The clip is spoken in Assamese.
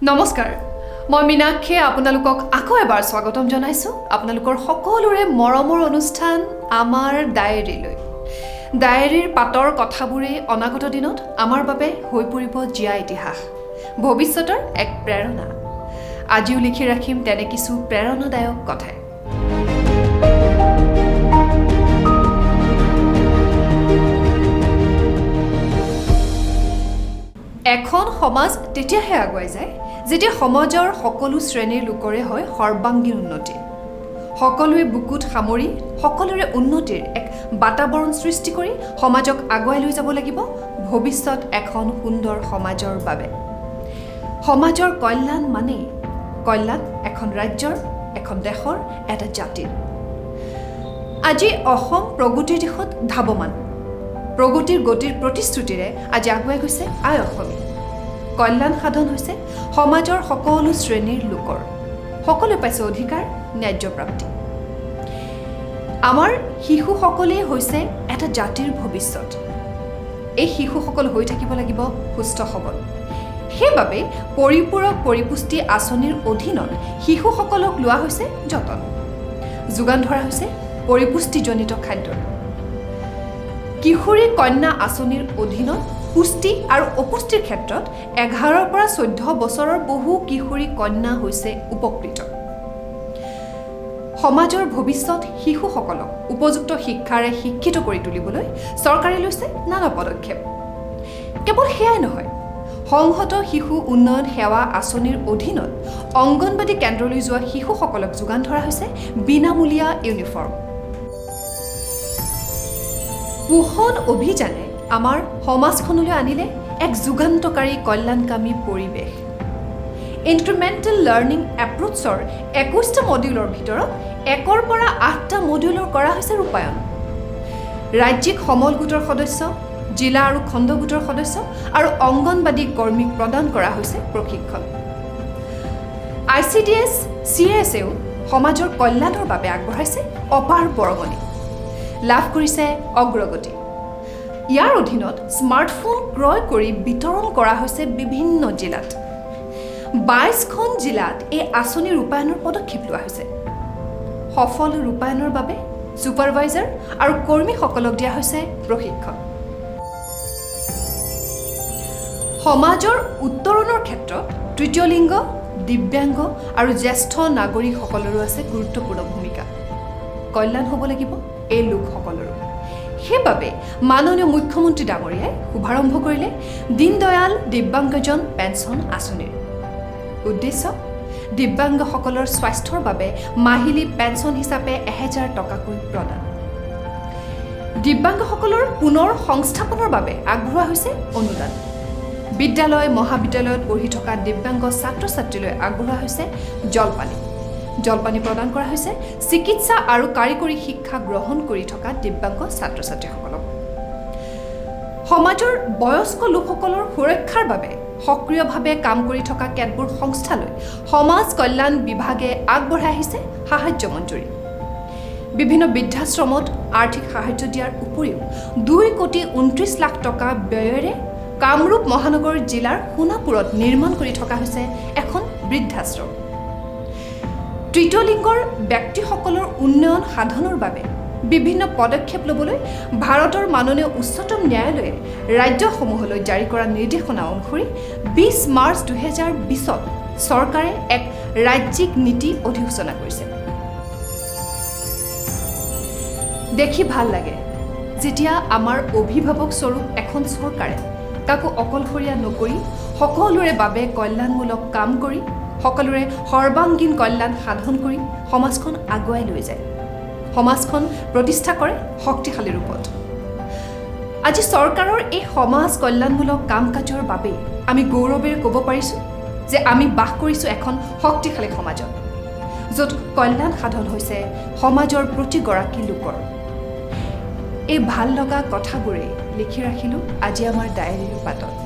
নমস্কাৰ মই মীনাক্ষী আপোনালোকক আকৌ এবাৰ স্বাগতম জনাইছো আপোনালোকৰ সকলোৰে মৰমৰ অনুষ্ঠান আমাৰ ডায়েৰীলৈ ডায়েৰীৰ পাতৰ কথাবোৰে অনাগত দিনত আমাৰ বাবে হৈ পৰিব জীয়া ইতিহাস ভৱিষ্যতৰ এক প্ৰেৰণা আজিও লিখি ৰাখিম তেনে কিছু প্ৰেৰণাদায়ক কথা এখন সমাজ তেতিয়াহে আগুৱাই যায় যেতিয়া সমাজৰ সকলো শ্ৰেণীৰ লোকৰে হয় সৰ্বাংগীন উন্নতি সকলোৱে বুকুত সামৰি সকলোৰে উন্নতিৰ এক বাতাবৰণ সৃষ্টি কৰি সমাজক আগুৱাই লৈ যাব লাগিব ভৱিষ্যত এখন সুন্দৰ সমাজৰ বাবে সমাজৰ কল্যাণ মানে কল্যাণ এখন ৰাজ্যৰ এখন দেশৰ এটা জাতিৰ আজি অসম প্ৰগতিৰ দিশত ধাৱমান প্ৰগতিৰ গতিৰ প্ৰতিশ্ৰুতিৰে আজি আগুৱাই গৈছে আই অসমী কল্যাণ সাধন হৈছে সমাজৰ সকলো শ্ৰেণীৰ লোকৰ সকলোৱে পাইছে অধিকাৰ ন্যায্য প্ৰাপ্তি আমাৰ শিশুসকলেই হৈছে এটা জাতিৰ ভৱিষ্যত এই শিশুসকল হৈ থাকিব লাগিব সুস্থ সবল সেইবাবে পৰিপূৰক পৰিপুষ্টি আঁচনিৰ অধীনত শিশুসকলক লোৱা হৈছে যতন যোগান ধৰা হৈছে পৰিপুষ্টিজনিত খাদ্যৰ কিশোৰী কন্যা আঁচনিৰ অধীনত পুষ্টি আৰু অপুষ্টিৰ ক্ষেত্ৰত 11 পৰা 14 বছৰৰ বহু কিশোৰী কন্যা হৈছে উপকৃত সমাজৰ ভৱিষ্যত শিশুসকলক উপযুক্ত শিক্ষাৰে শিক্ষিত কৰি তুলিবলৈ চৰকাৰে লৈছে নানা পদক্ষেপ কেৱল সেয়াই নহয় সংহত শিশু উন্নয়ন সেৱা আঁচনিৰ অধীনত অংগনবাদী কেন্দ্ৰলৈ যোৱা শিশুসকলক যোগান ধৰা হৈছে বিনামূলীয়া ইউনিফৰ্ম পোষণ অভিযানে আমাৰ সমাজখনলৈ আনিলে এক যুগান্তকাৰী কল্যাণকামী পৰিৱেশ ইনক্ৰিমেণ্টেল লাৰ্ণিং এপ্ৰোচৰ 21টা মডিউলৰ ভিতৰত 1ৰ পৰা 8টা মডিউলৰ কৰা হৈছে ৰূপায়ণ ৰাজ্যিক সমল গোটৰ সদস্য জিলা আৰু খণ্ড গোটৰ সদস্য আৰু অংগনবাদী কৰ্মীক প্ৰদান কৰা হৈছে প্ৰশিক্ষণ ICDS CSEও সমাজৰ কল্যাণৰ বাবে আগবঢ়াইছে অপাৰ বৰঙণি লাভ কৰিছে অগ্ৰগতি ইয়াৰ অধীনত স্মাৰ্টফোন ক্ৰয় কৰি বিতৰণ কৰা হৈছে বিভিন্ন জিলাত 22খন জিলাত এই আঁচনি ৰূপায়ণৰ পদক্ষেপ লোৱা হৈছে সফল ৰূপায়ণৰ বাবে ছুপাৰভাইজাৰ আৰু কৰ্মীসকলক দিয়া হৈছে প্ৰশিক্ষণ সমাজৰ উত্তৰণৰ ক্ষেত্ৰত তৃতীয় লিংগ দিব্যাংগ আৰু জ্যেষ্ঠ নাগৰিকসকলৰো আছে গুৰুত্বপূৰ্ণ ভূমিকা কল্যাণ হ'ব লাগিব এই লোকসকলৰো সেইবাবে মাননীয় মুখ্যমন্ত্ৰী ডাঙৰীয়াই শুভাৰম্ভ কৰিলে দীনদয়াল দিব্যাংগজন পেঞ্চন আঁচনিৰ উদ্দেশ্য দিব্যাংগসকলৰ স্বাস্থ্যৰ বাবে মাহিলী পেঞ্চন হিচাপে 1000 টকাকৈ প্ৰদান দিব্যাংগসকলৰ পুনৰ সংস্থাপনৰ বাবে আগবঢ়োৱা হৈছে অনুদান বিদ্যালয় মহাবিদ্যালয়ত পঢ়ি থকা দিব্যাংগ ছাত্ৰ ছাত্ৰীলৈ আগবঢ়োৱা হৈছে জলপানী প্ৰদান কৰা হৈছে চিকিৎসা আৰু কাৰিকৰী শিক্ষা গ্ৰহণ কৰি থকা দিব্যাংগ ছাত্ৰ ছাত্ৰীসকলক সমাজৰ বয়স্ক লোকসকলৰ সুৰক্ষাৰ বাবে সক্ৰিয়ভাৱে কাম কৰি থকা কেতবোৰ সংস্থালৈ সমাজ কল্যাণ বিভাগে আগবঢ়াই আহিছে সাহায্য মঞ্জুৰি বিভিন্ন বৃদ্ধাশ্ৰমত আৰ্থিক সাহায্য দিয়াৰ উপৰিও 2,29 লাখ টকা ব্যয়েৰে কামৰূপ মহানগৰ জিলাৰ সোণাপুৰত নিৰ্মাণ কৰি থকা হৈছে এখন বৃদ্ধাশ্ৰম তৃতীয় লিংগৰ ব্যক্তিসকলৰ উন্নয়ন সাধনৰ বাবে বিভিন্ন পদক্ষেপ ল'বলৈ ভাৰতৰ মাননীয় উচ্চতম ন্যায়ালয়ে ৰাজ্যসমূহলৈ জাৰি কৰা নিৰ্দেশনা অনুসৰি 20 মাৰ্চ 2020ত চৰকাৰে এক ৰাজ্যিক নীতি অধিসূচনা কৰিছে দেখি ভাল লাগে যেতিয়া আমাৰ অভিভাৱক স্বৰূপ এখন চৰকাৰে কাকো অকলশৰীয়া নকৰি সকলোৰে বাবে কল্যাণমূলক কাম কৰি সকলোৰে সৰ্বাংগীন কল্যাণ সাধন কৰি সমাজখন আগুৱাই লৈ যায় সমাজখন প্ৰতিষ্ঠা কৰে শক্তিশালী ৰূপত আজি চৰকাৰৰ এই সমাজ কল্যাণমূলক কাম কাজৰ বাবে আমি গৌৰৱেৰে ক'ব পাৰিছোঁ যে আমি বাস কৰিছোঁ এখন শক্তিশালী সমাজত য'ত কল্যাণ সাধন হৈছে সমাজৰ প্ৰতিগৰাকী লোকৰ এই ভাল লগা কথাবোৰে লিখি ৰাখিলোঁ আজি আমাৰ ডায়েৰীৰ পাতত